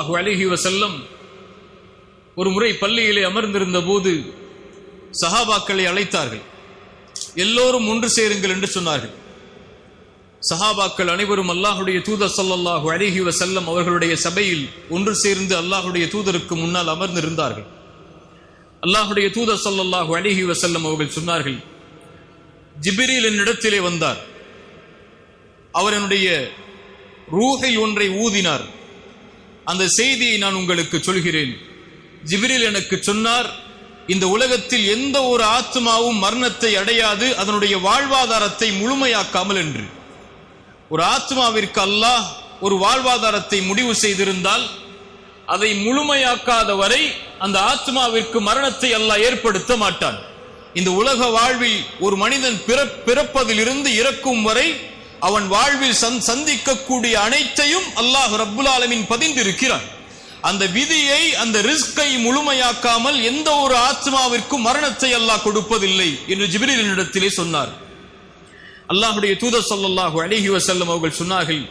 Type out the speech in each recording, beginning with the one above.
ஸல்லல்லாஹு அலைஹி வஸல்லம் ஒரு முறை பள்ளியிலே அமர்ந்திருந்த போது சஹாபாக்களை அழைத்தார்கள். எல்லோரும் ஒன்று சேருங்கள் என்று சொன்னார்கள். சஹாபாக்கள் அனைவரும் அல்லாஹுடைய தூதர் ஸல்லல்லாஹு அலைஹி வஸல்லம் அவர்களுடைய சபையில் ஒன்று சேர்ந்து அல்லாஹுடைய தூதருக்கு முன்னால் அமர்ந்திருந்தார்கள். அல்லாஹுடைய தூதர் ஸல்லல்லாஹு அலைஹி வஸல்லம் அவர்கள் சொன்னார்கள், ஜிப்ரீல் என்னிடத்திலே வந்தார். அவர் என்னுடைய ரூஹில் ஒன்றை ஊதினார். அந்த செய்தியை நான் உங்களுக்கு சொல்கிறேன். ஜிப்ரீல் எனக்கு சொன்னார், இந்த உலகத்தில் எந்த ஒரு ஆத்மாவும் மரணத்தை அடையாது அதனுடைய வாழ்வாதாரத்தை முழுமையாக்காமல் என்று. ஒரு ஆத்மாவிற்கு அல்லாஹ் ஒரு வாழ்வாதாரத்தை முடிவு செய்திருந்தால் அதை முழுமையாக்காத வரை அந்த ஆத்மாவிற்கு மரணத்தை அல்லாஹ் ஏற்படுத்த மாட்டான். இந்த உலக வாழ்வில் ஒரு மனிதன் பிறப்பதிலிருந்து இறக்கும் வரை அவன் வாழ்வில் சந்திக்கக்கூடிய அனைத்தையும் அல்லாஹ் ரப்புல் ஆலமீன் பதிந்திருக்கிறான். அந்த விதியை, அந்த ரிஸ்கை முழுமையாக்காமல் எந்த ஒரு ஆத்மாவிற்கும் மரணத்தை அல்லாஹ் கொடுப்பதில்லை என்று ஜிப்ரீலினிடத்திலே சொன்னார். அல்லாஹுடைய தூதர் ஸல்லல்லாஹு அலைஹி வஸல்லம் அவர்கள் சொன்னார்கள்,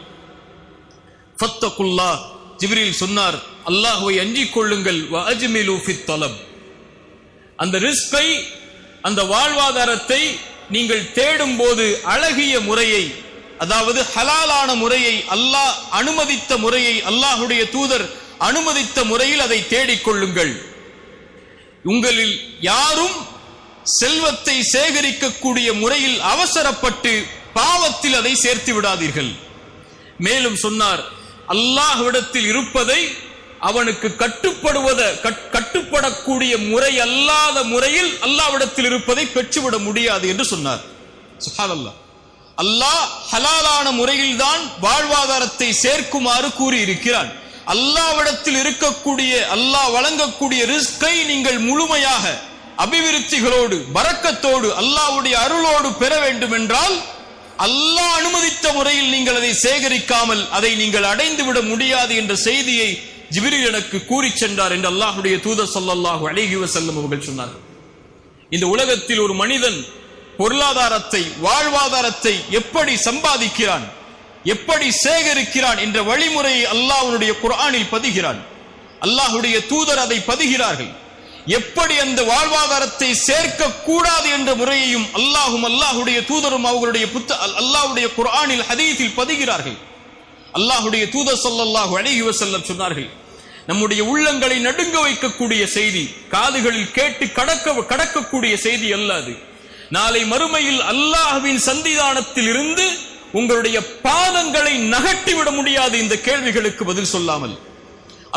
ஃபத்தகுல்லாஹ். ஜிப்ரீல் சொன்னார், அல்லாஹ்வை அஞ்சிக் கொள்ளுங்கள். வ அஜ்மிலு ஃபித் தலப். அந்த ரிஸ்கை, அந்த வாழ்வாதாரத்தை நீங்கள் தேடும் போது அழகிய முறையை, அதாவது ஹலாலான முறையை, அல்லாஹ் அனுமதித்த முறையை, அல்லாஹுடைய தூதர் அனுமதித்த முறையில் அதை தேடிக்கொள்ளுங்கள். உங்களில் யாரும் செல்வத்தை சேகரிக்கக்கூடிய முறையில் அவசரப்பட்டு பாவத்தில் அதை சேர்த்து விடாதீர்கள். மேலும் சொன்னார், அல்லாஹ்விடத்தில் இருப்பதை அவனுக்கு கட்டுப்படக்கூடிய முறை அல்லாத முறையில் அல்லாஹ்விடத்தில் இருப்பதை பெற்றுவிட முடியாது என்று சொன்னார். சுப்ஹானல்லாஹ். அல்லாஹ் ஹலாலான முறையில் தான் வாழ்வாதாரத்தை சேர்க்குமாறு கூறியிருக்கிறான். அல்லாஹ்விடத்தில் இருக்கக்கூடிய, அல்லாஹ் வழங்கக்கூடிய ரிஸ்கை நீங்கள் முழுமையாக அபிவிருத்திகளோடு, பரக்கத்தோடு, அல்லாஹ்வுடைய அருளோடு பெற வேண்டும் என்றால் அல்லாஹ் அனுமதித்த முறையில் நீங்கள் அதை சேகரிக்காமல் அதை நீங்கள் அடைந்து விட முடியாது என்ற செய்தியை ஜிப்ரீல் எனக்கு கூறி சென்றார் என்று அல்லாஹ்வுடைய தூதர் ஸல்லல்லாஹு அலைஹி வஸல்லம் அவர்கள் சொன்னார்கள். இந்த உலகத்தில் ஒரு மனிதன் பொருளாதாரத்தை, வாழ்வாதாரத்தை எப்படி சம்பாதிக்கிறான், எப்படி சேகரிக்கிறான் என்ற வழிமுறையை அல்லாஹ்வுடைய குர்ஆனில் பதிகிறான். அல்லாஹ்வுடைய தூதர் அதை பதிகிறார்கள். எப்படி அந்த வாழ்வாதாரத்தை சேர்க்க கூடாது என்ற முறையையும் அல்லாஹும் அல்லாஹ்வுடைய தூதரும் அவர்களுடைய அல்லாஹ்வுடைய குர்ஆனில் ஹதீஸில் பதிகிறார்கள். அல்லாஹ்வுடைய தூதர் ஸல்லல்லாஹு அலைஹி வஸல்லம் சொன்னார்கள், நம்முடைய உள்ளங்களை நடுங்க வைக்கக்கூடிய செய்தி, காதுகளில் கேட்டு கடக்கக்கூடிய செய்தி அல்லாது. நாளை மறுமையில் அல்லாஹ்வின் சன்னிதானத்தில் இருந்து உங்களுடைய பாதங்களை நகட்டிவிட முடியாது இந்த கேள்விகளுக்கு பதில் சொல்லாமல்.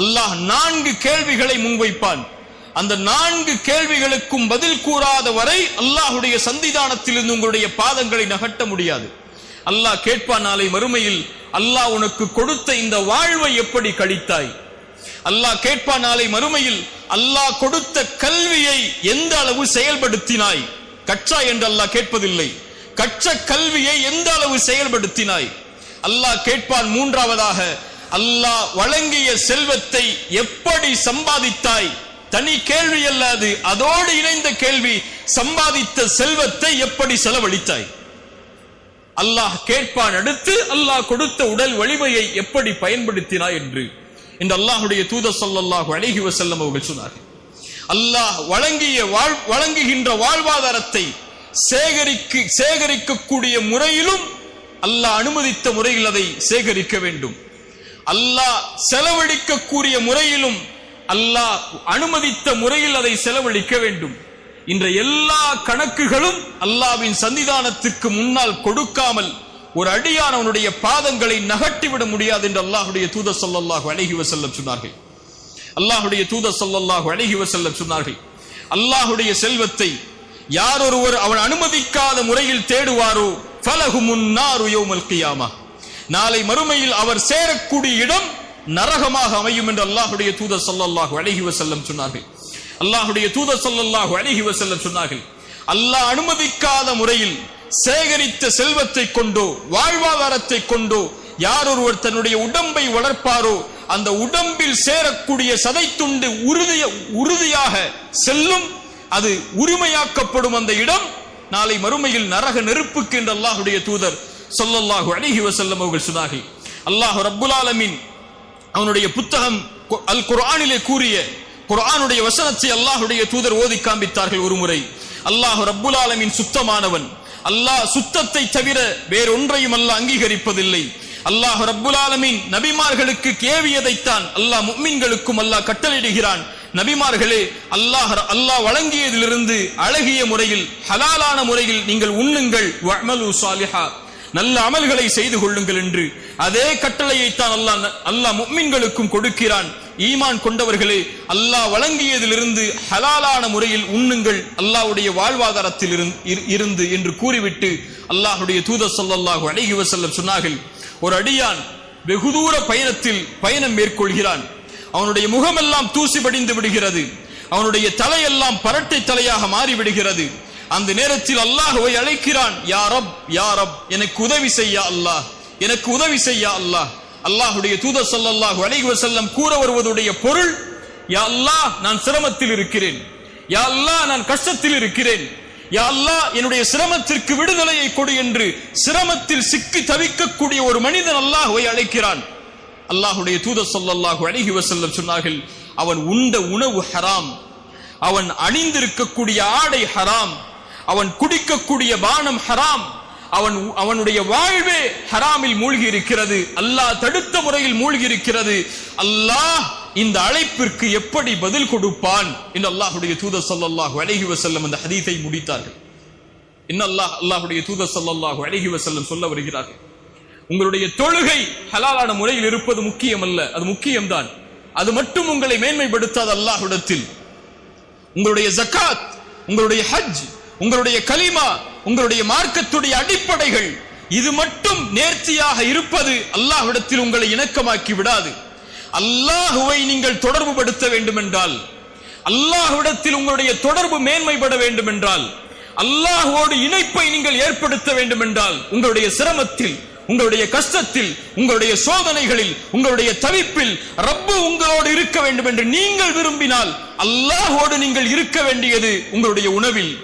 அல்லாஹ் 4 கேள்விகளை முன்வைப்பான். அந்த 4 கேள்விகளுக்கும் பதில் கூறாத வரை அல்லாஹ்வுடைய சன்னிதானத்தில் இருந்து உங்களுடைய பாதங்களை நகட்ட முடியாது. அல்லாஹ் கேட்பான் நாளை மறுமையில், அல்லாஹ் உனக்கு கொடுத்த இந்த வாழ்வை எப்படி கழித்தாய்? அல்லாஹ் கேட்பான் நாளை மறுமையில், அல்லாஹ் கொடுத்த கல்வியை எந்த அளவு செயல்படுத்தினாய்? கற்றாய் என்று அல்லாஹ் கேட்பதில்லை, கற்ற கல்வியை எந்த அளவு செயல்படுத்தினாய்? அல்லாஹ் கேட்பான் மூன்றாவதாக, அல்லாஹ் வழங்கிய செல்வத்தை எப்படி சம்பாதித்தாய்? தனி கேள்வி அல்லாது, அதோடு இணைந்த கேள்வி, சம்பாதித்த செல்வத்தை எப்படி செலவழித்தாய்? அல்லாஹ் கேட்பான் அடுத்து, அல்லாஹ் கொடுத்த உடல் வலிமையை எப்படி பயன்படுத்தினாய் என்று அல்லாஹ்வுடைய தூதர் ஸல்லல்லாஹு அலைஹி வஸல்லம் அவர்கள் சொன்னார்கள். அல்லாஹ் வழங்குகின்ற வாழ்வாதாரத்தை சேகரிக்கக்கூடிய முறையிலும் அல்லாஹ் அனுமதித்த முறையில் அதை சேகரிக்க வேண்டும். அல்லாஹ் செலவழிக்கக்கூடிய முறையிலும் அல்லாஹ் அனுமதித்த முறையில் அதை செலவழிக்க வேண்டும். இன்ற எல்லா கணக்குகளும் அல்லாஹ்வின் சன்னிதானத்திற்கு முன்னால் கொடுக்காமல் ஒரு அடியானவனுடைய பாதங்களை நகட்டிவிட முடியாது என்று அல்லாஹ்வுடைய தூதர் ஸல்லல்லாஹு அலைஹி வஸல்லம் சொன்னார்கள். அல்லாஹ்வுடைய தூதர் ஸல்லல்லாஹு அலைஹி வஸல்லம் சொன்னார்கள், அல்லாஹ்வுடைய செல்வத்தை யார் ஒருவர் அவன் அனுமதிக்காத முறையில் தேடுவாரோ ஃபலஹுமுன் நாரு யௌமல் கியாமா, நாளை மறுமையில் அவர் சேரக்கூடிய இடம் நரகமாக அமையும் என்று அல்லாஹ்வுடைய தூதர் ஸல்லல்லாஹு அலைஹி வஸல்லம் சொன்னார்கள். அல்லாஹ்வுடைய தூதர் ஸல்லல்லாஹு அலைஹி வஸல்லம் சொன்னார்கள், அல்லாஹ் அனுமதிக்காத முறையில் சேகரித்த செல்வத்தை கொண்டோ வாழ்வாதாரத்தை கொண்டோ யார் ஒருவர் தன்னுடைய உடம்பை வளர்ப்பாரோ அந்த உடம்பில் சேரக்கூடிய சதை துண்டு உறுதியாக செல்லும், அது உரிமையாக்கப்படும். அந்த இடம் நாளை மறுமையில் நரக நெருப்புக்கு என்று அல்லாஹ்வுடைய தூதர் ஸல்லல்லாஹு அலைஹி வஸல்லம் அவர்கள் சொன்னார்கள். அல்லாஹ் ரப்புல் ஆலமீன் அவனுடைய புத்தகம் அல் குர்ஆனிலே கூறிய குர்ஆனுடைய வசனத்தை அல்லாஹ்வுடைய தூதர் ஓதி காண்பித்தார்கள். ஒரு முறை அல்லாஹ் ரப்புல் ஆலமீன் சுத்தமானவன், அல்லாஹ் சுத்தத்தை தவிர வேறொன்றையும் அல்லாஹ் அங்கீகரிப்பதில்லை. அல்லாஹ் ரப்புல் ஆலமீன் நபிமார்களுக்கு கேவியதைத்தான் அல்லாஹ் முஃமின்களுக்கும் அல்லாஹ் கட்டளையிடுகிறான். நபிமார்களே, அல்லாஹ் வழங்கியதிலிருந்து அழகிய முறையில் ஹலாலான முறையில் நீங்கள் உண்ணுங்கள், வஅமலு ஸாலிஹா, நல்ல அமல்களை செய்து கொள்ளுங்கள் என்று அதே கட்டளையைத்தான் அல்லாஹ் முஃமின்களுக்கும் கொடுக்கிறான். ஈமான் கொண்டவர்களே, அல்லாஹ் வழங்கியதிலிருந்து ஹலாலான முறையில் உண்ணுங்கள், அல்லாஹ்வுடைய வாழ்வாதாரத்தில் இருந்து என்று கூறிவிட்டு அல்லாஹ்வுடைய தூதர் ஸல்லல்லாஹு அலைஹி வஸல்லம் சொன்னார்கள், ஒரு அடியான் வெகு தூர பயணம் மேற்கொள்கிறான். அவனுடைய முகமெல்லாம் தூசி படிந்து விடுகிறது, அவனுடைய தலையெல்லாம் பரட்டை தலையாக மாறிவிடுகிறது. அந்த நேரத்தில் அல்லாஹ்வை அழைக்கிறான், யா ரப் யா ரப், எனக்கு உதவி செய்யா அல்லாஹ், எனக்கு உதவி செய்யா அல்லாஹ். அல்லாஹ்வுடைய தூதர் ஸல்லல்லாஹு அலைஹி வஸல்லம் கூற வருவதுடைய பொருள், யா அல்லாஹ் நான் சிரமத்தில் இருக்கிறேன், யா அல்லாஹ் நான் கஷ்டத்தில் இருக்கிறேன், யா அல்லாஹ் என்னுடைய சிரமத்திற்கு விடுதலையை கொடு என்று சிரமத்தில் சிக்கி தவிக்கக்கூடிய ஒரு மனிதன் அல்லாஹ்வை அழைக்கிறான். அல்லாஹ்வுடைய தூதர் ஸல்லல்லாஹு அலைஹி வஸல்லம் சொன்னார்கள், அவன் உண்ட உணவு ஹராம், அவன் அணிந்திருக்கக்கூடிய ஆடை ஹராம், அவன் குடிக்கக்கூடிய பானம் ஹராம், அவனுடைய வாழ்வே ஹராமில் மூழ்கி இருக்கிறது, அல்லாஹ் தடுத்த முறையில் மூழ்கி இருக்கிறது. அல்லாஹ் இந்த அழைப்பிற்கு எப்படி பதில் கொடுப்பான் என்று அல்லாஹ்வுடைய தூதர் ஸல்லல்லாஹு அலைஹி வஸல்லம் அந்த ஹதீஸை முடித்தார்கள். அல்லாஹ்வுடைய தூதர் ஸல்லல்லாஹு அலைஹி வஸல்லம் சொல்ல வருகிறார்கள், உங்களுடைய தொழுகை ஹலாலான முறையில் இருப்பது முக்கியம் அல்ல, அது முக்கியம்தான், அது மட்டும் உங்களை மேன்மைப்படுத்தாத அல்லாஹ்விடத்தில். உங்களுடைய ஜகாத், உங்களுடைய ஹஜ், உங்களுடைய கலிமா, உங்களுடைய மார்க்கத்துடைய அடிப்படைகள், இது மட்டும் நேர்த்தியாக இருப்பது அல்லாஹ்விடத்தில் உங்களை இணக்கமாக்கி விடாது. அல்லாஹ்வை நீங்கள் தொடர்பு படுத்த வேண்டும் என்றால், அல்லாஹ்விடத்தில் உங்களுடைய தொடர்பு மேன்மைப்பட வேண்டும் என்றால், அல்லாஹ்வோடு இணைப்பை நீங்கள் ஏற்படுத்த வேண்டும் என்றால், உங்களுடைய சிரமத்தில், உங்களுடைய கஷ்டத்தில், உங்களுடைய சோதனைகளில், உங்களுடைய தவிப்பில் ரப்பு உங்களோடு இருக்க வேண்டும் என்று நீங்கள் விரும்பினால், அல்லாஹ்வோடு நீங்கள் இருக்க வேண்டியது உங்களுடைய உணவில்,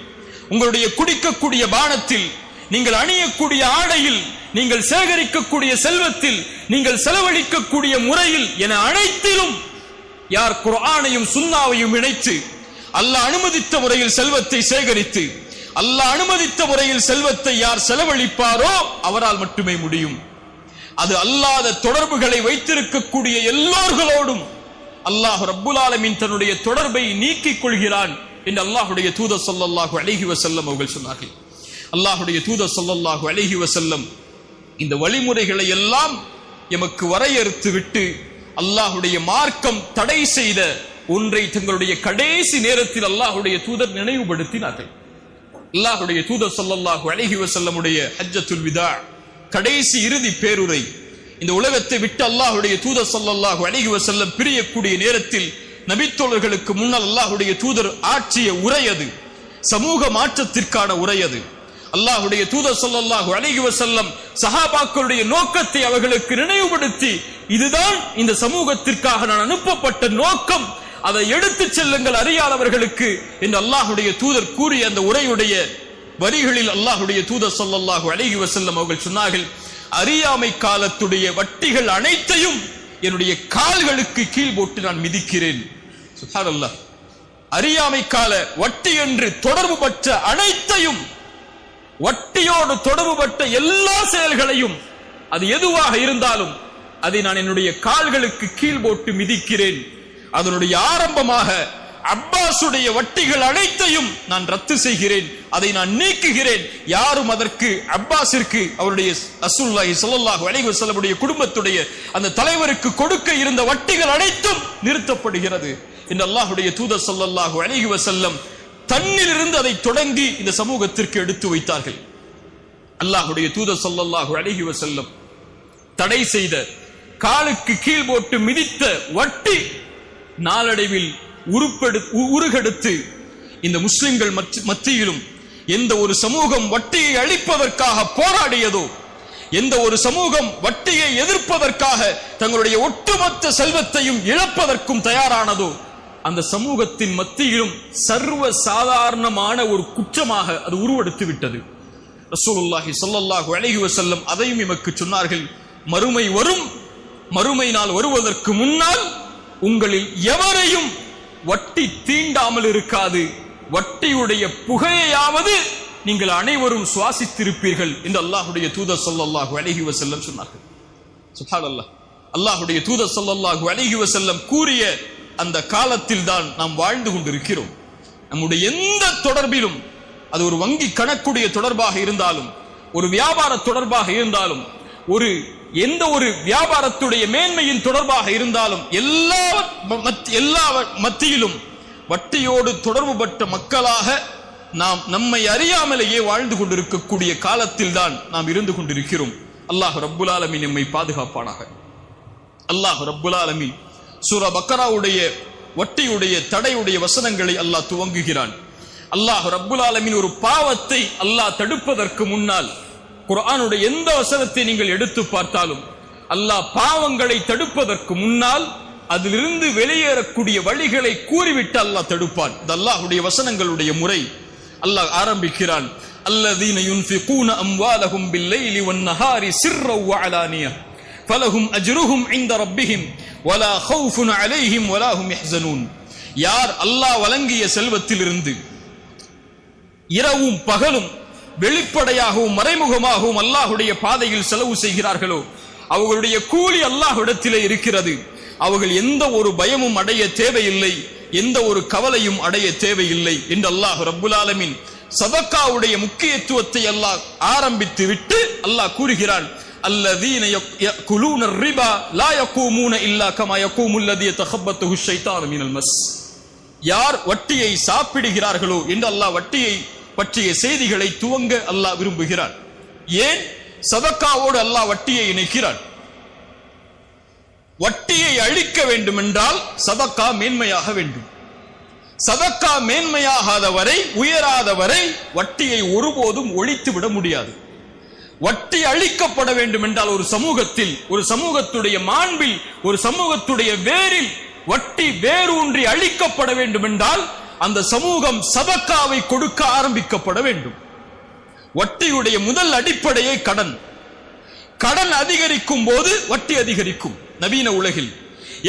உங்களுடைய குடிக்கக்கூடிய பானத்தில், நீங்கள் அணியக்கூடிய ஆடையில், நீங்கள் சேகரிக்கக்கூடிய செல்வத்தில், நீங்கள் செலவழிக்கக்கூடிய முறையில் என அனைத்திலும் யார் குர்ஆனையும் சுன்னாவையும் இணைத்து அல்லாஹ் அனுமதித்த முறையில் செல்வத்தை சேகரித்து அல்லாஹ் அனுமதித்த முறையில் செல்வத்தை யார் செலவழிப்பாரோ அவரால் மட்டுமே முடியும். அது அல்லாத தொடர்புகளை வைத்திருக்கக்கூடிய எல்லோர்களோடும் அல்லாஹ் ரப்புல் ஆலமீன் தன்னுடைய தொடர்பை நீக்கிக் கொள்கிறான் என்று அல்லாஹ்வுடைய தூதர் ஸல்லல்லாஹு அலைஹி வஸல்லம் அவர்கள் சொன்னார்கள். அல்லாஹ்வுடைய தூதர் ஸல்லல்லாஹு அலைஹி வஸல்லம் இந்த வழிமுறைகளை எல்லாம் எமக்கு வரையறுத்து விட்டு அல்லாஹ்வுடைய மார்க்கம் தடை செய்த ஒன்றை தங்களுடைய கடைசி நேரத்தில் அல்லாஹ்வுடைய தூதர் நினைவுபடுத்தினார்கள். அல்லாஹ்வுடைய தூதர் ஸல்லல்லாஹு அலைஹி வஸல்லமுடைய ஹஜ்ஜத்துல் விதா, கடைசி இறுதி பேருரை, இந்த உலகத்தை விட்டு அல்லாஹ்வுடைய தூதர் ஸல்லல்லாஹு அலைஹி வஸல்லம் பிரியக்கூடிய நேரத்தில் நபித்தோழர்களுக்கு முன்னால் அல்லாஹ்வுடைய தூதர் ஆற்றிய உரை, அது சமூக மாற்றத்திற்கான உரை. அது அல்லாஹ்வுடைய தூதர் ஸல்லல்லாஹு அலைஹி வஸல்லம் சஹாபாக்களுடைய நோக்கத்தை அவர்களுக்கு நினைவுபடுத்தி, இதுதான் இந்த சமூகத்திற்காக நான் அனுப்பப்பட்ட நோக்கம், அதை எடுத்துச் செல்லுங்கள் அறியாதவர்களுக்கு என்று அல்லாஹ்வுடைய தூதர் கூறிய அந்த உரையுடைய வரிகளில் அல்லாஹ்வுடைய தூதர் ஸல்லல்லாஹு அலைஹி வஸல்லம் அவர்கள் சொன்னார்கள், அறியாமை காலத்துடைய வட்டிகள் அனைத்தையும் என்னுடைய கால்களுக்கு கீழ் போட்டு நான் மிதிக்கிறேன். சுப்ஹானல்லாஹ். அறியாமை கால வட்டி என்று தொடர்பு பற்ற அனைத்தையும், வட்டியோடு தொடர்பு பட்ட எல்லா செயல்களையும், அது எதுவாக இருந்தாலும் அதை நான் என்னுடைய கால்களுக்கு கீழ் போட்டு மிதிக்கிறேன். அதனுடைய ஆரம்பமாக அப்பாஸுடைய வட்டிகள் அனைத்தையும் நான் ரத்து செய்கிறேன், அதை நான் நீக்குகிறேன். யாரும் அதற்கு அப்பாஸிற்கு அவருடைய ரசூலுல்லாஹி ஸல்லல்லாஹு அலைஹி வஸல்லம் குடும்பத்துடைய அந்த தலைவருக்கு கொடுக்க இருந்த வட்டிகள் அனைத்தும் நிறுத்தப்படுகிறது என்று அல்லாஹ்வுடைய தூதர் ஸல்லல்லாஹு அலைஹி வஸல்லம் தன்னிலிருந்து அதை தொடங்கி இந்த சமூகத்திற்கு எடுத்து வைத்தார்கள். அல்லாஹ்வுடைய தூதர் ஸல்லல்லாஹு அலைஹி வஸல்லம் தடை செய்த, காலுக்கு கீழ் போட்டு மிதித்த வட்டி நாளடைவில் உருகெடுத்து இந்த முஸ்லிம்கள் மத்தியிலும் எந்த ஒரு சமூகம் வட்டியை அழிப்பதற்காக போராடியதோ, எந்த ஒரு சமூகம் வட்டியை எதிர்ப்பதற்காக தங்களுடைய ஒட்டுமொத்த செல்வத்தையும் இழப்பதற்கும் தயாரானதோ, அந்த சமூகத்தின் மத்தியிலும் சர்வ சாதாரணமான ஒரு குற்றமாக அது உருவெடுத்து விட்டது. ரசூலுல்லாஹி ஸல்லல்லாஹு அலைஹி வஸல்லம் அதையும் எமக்கு சொன்னார்கள். மறுமை வரும், மறுமை நாள் வருவதற்கு முன்னால் உங்களில் எவரையும் வட்டி தீண்டாமல் இருக்காது. வட்டியுடைய புகையாவது நீங்கள் அனைவரும் சுவாசித்திருப்பீர்கள் என்று அல்லாஹ்வுடைய தூதர் ஸல்லல்லாஹு அலைஹி வஸல்லம் சொன்னார்கள். சுப்ஹானல்லாஹ். அல்லாஹ்வுடைய தூதர் ஸல்லல்லாஹு அலைஹி வஸல்லம் கூறிய அந்த காலத்தில் தான் நாம் வாழ்ந்து கொண்டிருக்கிறோம். நம்முடைய எந்த தொடர்பிலும், அது ஒரு வங்கி கணக்குடைய தொடர்பாக இருந்தாலும், ஒரு வியாபார தொடர்பாக இருந்தாலும், எந்த ஒரு வியாபாரத்துடைய மேன்மையின் தொடர்பாக இருந்தாலும், எல்லா மத்தியிலும் வட்டியோடு தொடர்பு பட்ட மக்களாக நாம் நம்மை அறியாமலேயே வாழ்ந்து கொண்டிருக்கக்கூடிய காலத்தில் தான் நாம் இருந்து கொண்டிருக்கிறோம். அல்லாஹ் ரப்புல் ஆலமீன் நம்மை பாதுகாப்பானாக. அல்லாஹ் ரப்புல் ஆலமீன் சூரா பக்கராவுடைய வட்டியுடைய தடையுடைய வசனங்களை அல்லாஹ் துவங்குகிறான். அல்லாஹ் ரப்புல் ஆலமீன் ஒரு பாவத்தை அல்லாஹ் தடுப்பதற்கு முன்னால் குர்ஆனுடைய எந்த வசனத்தை நீங்கள் எடுத்து பார்த்தாலும் அல்லாஹ் பாவங்களை தடுப்பதற்கு முன்னால் அதிலிருந்து வெளியேறக்கூடிய வழிகளை கூறிவிட்டு அல்லாஹ் தடுப்பான். இது அல்லாஹ்வுடைய வசனங்களுடைய முறை. அல்லாஹ் ஆரம்பிக்கிறான், அல்லதீன யுன்ஃபிகூன அம்வாலஹும் பில்லைலி வன்னஹாரி சிர்ரன் வஅலானியா ஃபலஹும் அஜ்ருஹும் இன்த ரப்பிஹிம் வலா கௌஃபுன் அலைஹிம் வலா ஹும் யஹ்ஸனூன். யார் அல்லாஹ் வழங்கிய செல்வத்திலிருந்து இரவும் பகலும் வெளிப்படையாகவும் மறைமுகமாகவும் அல்லாஹ்வுடைய பாதையில் செலவு செய்கிறார்களோ அவர்களுடைய கூலி அல்லாஹ்விடத்திலே இருக்கிறது. அவர்கள் எந்த ஒரு பயமும் அடைய தேவையில்லை, எந்த ஒரு கவலையும் அடைய தேவையில்லை என்று அல்லாஹ் ரப்புல் ஆலமீன் சதக்காவுடைய முக்கியத்துவத்தை அல்லாஹ் ஆரம்பித்து விட்டு அல்லாஹ் கூறுகிறான், அல்லதீன யகுலூன ரிபா லா யகூமூன இல்லா கமா யகூமுல் லதீ யதகப்பத்துஹு ஷைத்தானு மினல் மஸ். யார் வட்டியை சாப்பிடுகிறார்களோ என்று அல்லாஹ் வட்டியை பற்றிய செய்திகளை துவங்க அல்லாஹ் விரும்புகிறான். ஏன் சதக்காவோடு அல்லாஹ் வட்டியை இணைக்கிறான்? வட்டியை அழிக்க வேண்டும் என்றால் சதக்கா மேன்மையாக வேண்டும். சதக்கா மேன்மையாகாத வரை, உயராத வரை வட்டியை ஒருபோதும் ஒழித்து விட முடியாது. வட்டி அழிக்கப்பட வேண்டும் என்றால் ஒரு சமூகத்தில், ஒரு சமூகத்துடைய மாண்பில், ஒரு சமூகத்துடைய வேரில் வட்டி வேரூன்றி அழிக்கப்பட வேண்டும் என்றால் அந்த சமூகம் சதக்காவை கொடுக்க ஆரம்பிக்கப்பட வேண்டும். வட்டியுடைய முதல் அடிப்படையே கடன். கடன் அதிகரிக்கும் போது வட்டி அதிகரிக்கும். நவீன உலகில்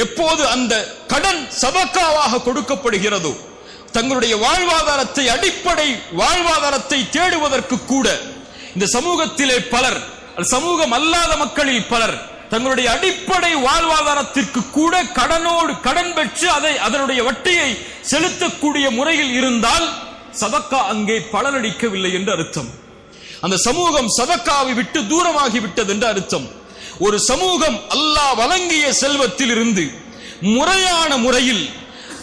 எப்போது அந்த கடன் சதக்காவாக கொடுக்கப்படுகிறதோ, தங்களுடைய வாழ்வாதாரத்தை, அடிப்படை வாழ்வாதாரத்தை தேடுவதற்கு கூட இந்த சமூகத்திலே பலர், சமூகம் அல்லாத மக்களில் பலர் தங்களுடைய அடிப்படை வாழ்வாதாரத்திற்கு கூட கடன் பெற்று அதனுடைய வட்டியை செலுத்தக்கூடிய முறையில் இருந்தால் சதக்கா அங்கே பலனளிக்கவில்லை என்று அர்த்தம். அந்த சமூகம் சதக்காவை விட்டு தூரமாகி விட்டது என்று அர்த்தம். ஒரு சமூகம் அல்லாஹ் வழங்கிய செல்வத்தில் இருந்து முறையான முறையில்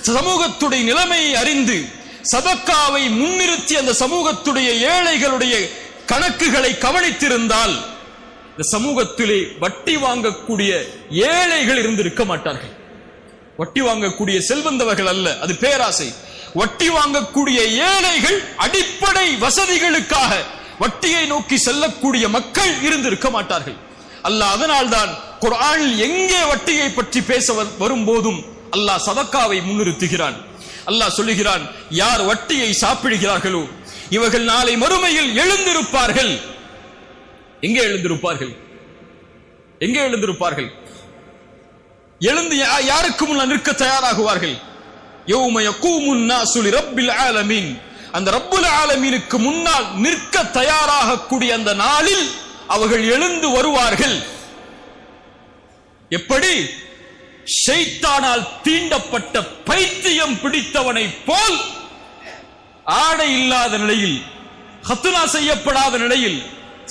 சமூகத்துடைய நிலைமையை அறிந்து சதக்காவை முன்னிறுத்தி அந்த சமூகத்துடைய ஏழைகளுடைய கணக்குகளை கவனித்திருந்தால் இந்த சமூகத்திலே வட்டி வாங்கக்கூடிய ஏழைகள் இருந்திருக்க மாட்டார்கள். வட்டி வாங்கக்கூடிய செல்வந்தவர்கள் அல்ல, அது பேராசை. வட்டி வாங்கக்கூடிய ஏழைகள், அடிப்படை வசதிகளுக்காக வட்டியை நோக்கி செல்லக்கூடிய மக்கள் இருந்திருக்க மாட்டார்கள். அல்லாஹ் அதனால்தான் குர்ஆனில் எங்கே வட்டியை பற்றி பேச வரும்போதும் அல்லாஹ் சதக்காவை முன்னிறுத்துகிறான். அல்லாஹ் சொல்லுகிறான், யார் வட்டியை சாப்பிடுகிறார்களோ இவர்கள் நாளை மறுமையில் எழுந்திருப்பார்கள். எங்கே எழுந்திருப்பார்கள்? எங்கே எழுந்திருப்பார்கள்? எழுந்து யாருக்கு முன்னால் நிற்க தயாராகுவார்கள்? யௌம யகூமுன் நாஸு லிரப்பில் ஆலமீன். அந்த ரப்புல் ஆலமீனுக்கு முன்னால் நிற்க தயாராகக்கூடிய அந்த நாளில் அவர்கள் எழுந்து வருவார்கள். எப்படி? ஷைத்தானால் தீண்டப்பட்ட பைத்தியம் பிடித்தவனை போல், ஆடை இல்லாத நிலையில், ஹத்னா செய்யப்படாத நிலையில்,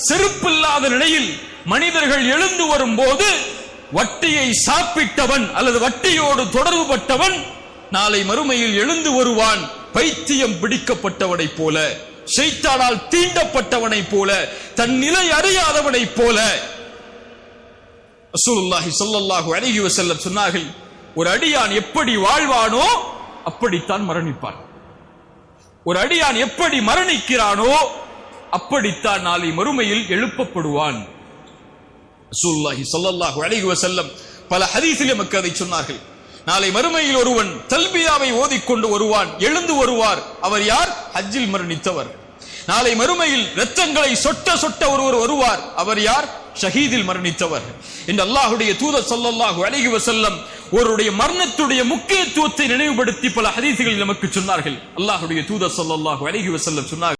செருப்பில்லாத நிலையில் மனிதர்கள் எழுந்து வரும்போது வட்டியை சாப்பிட்டவன் அல்லது வட்டியோடு தொடர்பு பட்டவன் நாளை மறுமையில் எழுந்து வருவான் பைத்தியம் பிடிக்கப்பட்டவனை போல, ஷைத்தானால் தீண்டப்பட்டவனை போல, தன் நிலை அறியாதவனை போல. ரசூலுல்லாஹி ஸல்லல்லாஹு அலைஹி வஸல்லம் சொன்னார்கள், ஒரு அடியான் எப்படி வாழ்வானோ அப்படித்தான் மரணிப்பான். ஒரு அடியான் எப்படி மரணிக்கிறானோ அப்படித்தான் நாளை மறுமையில் எழுப்பப்படுவான். ரசூலுல்லாஹி ஸல்லல்லாஹு அலைஹி வஸல்லம் பல ஹதீஸிலே மக்கள் அதை சொன்னார்கள். நாளை மறுமையில் ஒருவன் தல்பியாவை ஓதிக்கொண்டு வருவான், எழுந்து வருவார். அவர் யார்? ஹஜ்ஜில் மரணித்தவர். நாளை மறுமையில் இரத்தங்களை சொட்ட சொட்ட ஒருவர் வருவார். அவர் யார்? ஷஹீதில் மரணித்தவர் என்று அல்லாஹ்வுடைய தூதர் ஸல்லல்லாஹு அலைஹி வஸல்லம் ஒருடைய மரணத்துடைய முக்கியத்துவத்தை நினைவுபடுத்தி பல ஹதீஸ்களில் நமக்கு சொன்னார்கள். அல்லாஹ்வுடைய தூதர் ஸல்லல்லாஹு அலைஹி வஸல்லம் சொன்னார்கள்,